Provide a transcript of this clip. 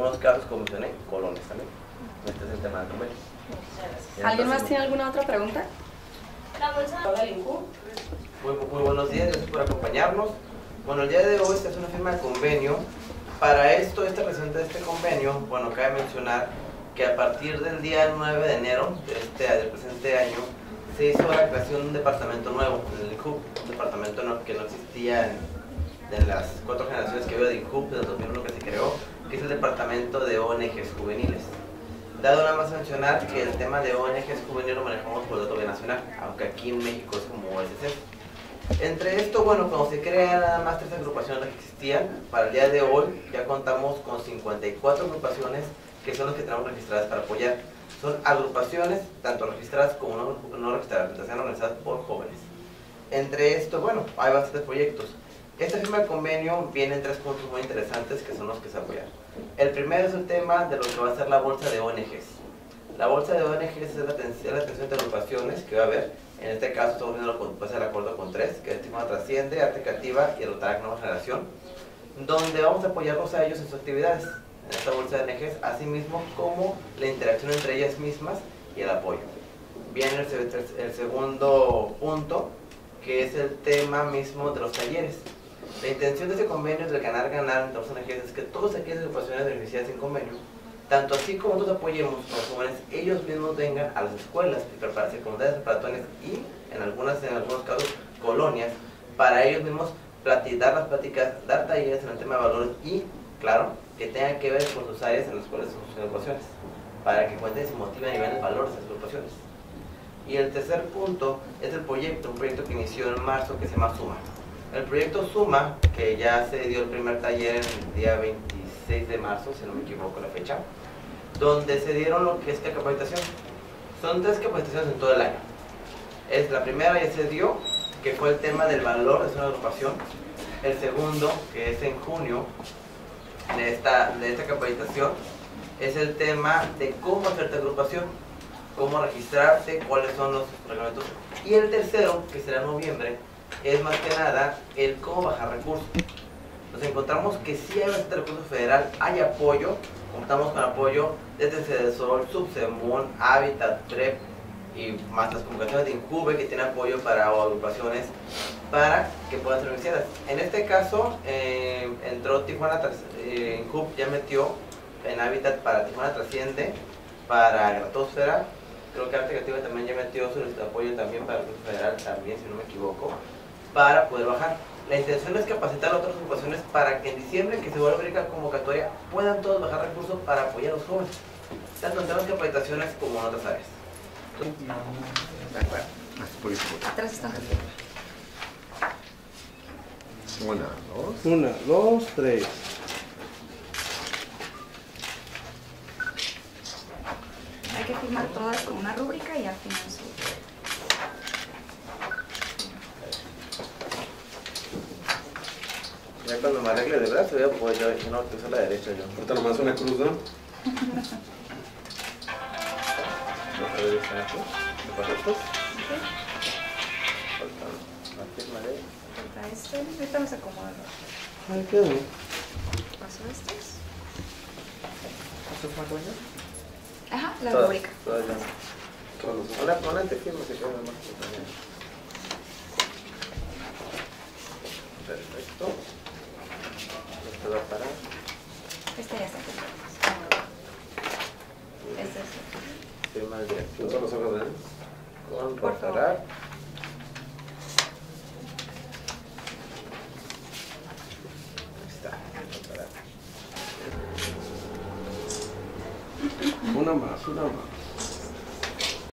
algunos casos, como mencioné, colonias también. Este es el tema del convenio. ¿Alguien más tiene alguna otra pregunta? La bolsa del INCUB. Muy buenos días, gracias por acompañarnos. Bueno, el día de hoy se hace una firma de convenio. Para esto, esta presentación de este convenio, bueno, cabe mencionar que a partir del día 9 de enero del presente año, se hizo la creación de un departamento nuevo en el INCUB, un departamento que no existía en las 4 generaciones que había de INCUB, desde el 2001 que se creó, que es el departamento de ONGs juveniles. Dado nada más mencionar que el tema de ONGs juveniles lo manejamos por el dato nacional, aunque aquí en México es como OSC. Entre esto, bueno, cuando se crean nada más 3 agrupaciones que existían, para el día de hoy ya contamos con 54 agrupaciones que son las que tenemos registradas para apoyar. Son agrupaciones, tanto registradas como no registradas, están organizadas por jóvenes. Entre esto, bueno, hay bastantes proyectos. Esta firma de convenio viene en 3 puntos muy interesantes que son los que se apoyan. El primero es el tema de lo que va a ser la bolsa de ONGs. La bolsa de ONGs es la atención de agrupaciones que va a haber. En este caso estamos viendo el acuerdo con 3, que es Tijuana Trasciende, Arte Creativa y el Rotaract Nueva Generación, donde vamos a apoyarlos a ellos en sus actividades, en esta bolsa de ONGs, así mismo como la interacción entre ellas mismas y el apoyo. Viene el segundo punto, que es el tema mismo de los talleres. La intención de ese convenio es de ganar-ganar entre los ONGs, es que todas aquellas agrupaciones beneficiadas en convenio, tanto así como nosotros apoyemos a los jóvenes, ellos mismos vengan a las escuelas, secundarias, preparatorias y en algunos casos colonias, para ellos mismos dar las pláticas, dar talleres en el tema de valores y, claro, que tengan que ver con sus áreas en las escuelas y sus agrupaciones, para que cuenten y se motiven a nivel de valores de las agrupaciones. Y el tercer punto es el proyecto, un proyecto que inició en marzo que se llama SUMA. El proyecto SUMA, que ya se dio el primer taller el día 26 de marzo, si no me equivoco la fecha, donde se dieron lo que es la capacitación. Son 3 capacitaciones en todo el año. La primera ya se dio, que fue el tema del valor de una agrupación. El segundo, que es en junio de esta capacitación, es el tema de cómo hacerte agrupación, cómo registrarte, cuáles son los reglamentos. Y el tercero, que será en noviembre, es más que nada el cómo bajar recursos. Nos encontramos que sí hay bastante recurso federal, hay apoyo, contamos con apoyo desde CEDESOL, Subsemun, Habitat, PREP y más las convocatorias de INCUBE que tienen apoyo para agrupaciones para que puedan ser beneficiadas. En este caso entró Tijuana, INCUBE ya metió en Habitat para Tijuana Trasciende, para Gratosfera, creo que Arte Creativa también ya metió su apoyo también para el recurso federal también, si no me equivoco, para poder bajar. La intención es capacitar a otras agrupaciones para que en diciembre, que se vuelva a abrir la convocatoria, puedan todos bajar recursos para apoyar a los jóvenes, tanto en temas de capacitaciones como en otras áreas. Atrás está. 1, 2, 3. Hay que firmar todas con una rúbrica y al final su... Ya cuando me arregle de brazo, yo pues yo no utilizo la derecha yo. Ahorita nomás una cruz, ¿no? Falta este. Ahorita nos acomodamos. Ahí quedó. ¿Paso estos? ¿Estos más buenos? Ajá, la Todas, rúbrica. todas ya. Una antefirma se queda más también. Perfecto. Esto va a parar. Este ya está. Este es. Firma del ¿Con directivo. todos los ojos, Con Por favor. Rotaract. Ahí está, Rotaract. Una más, una más.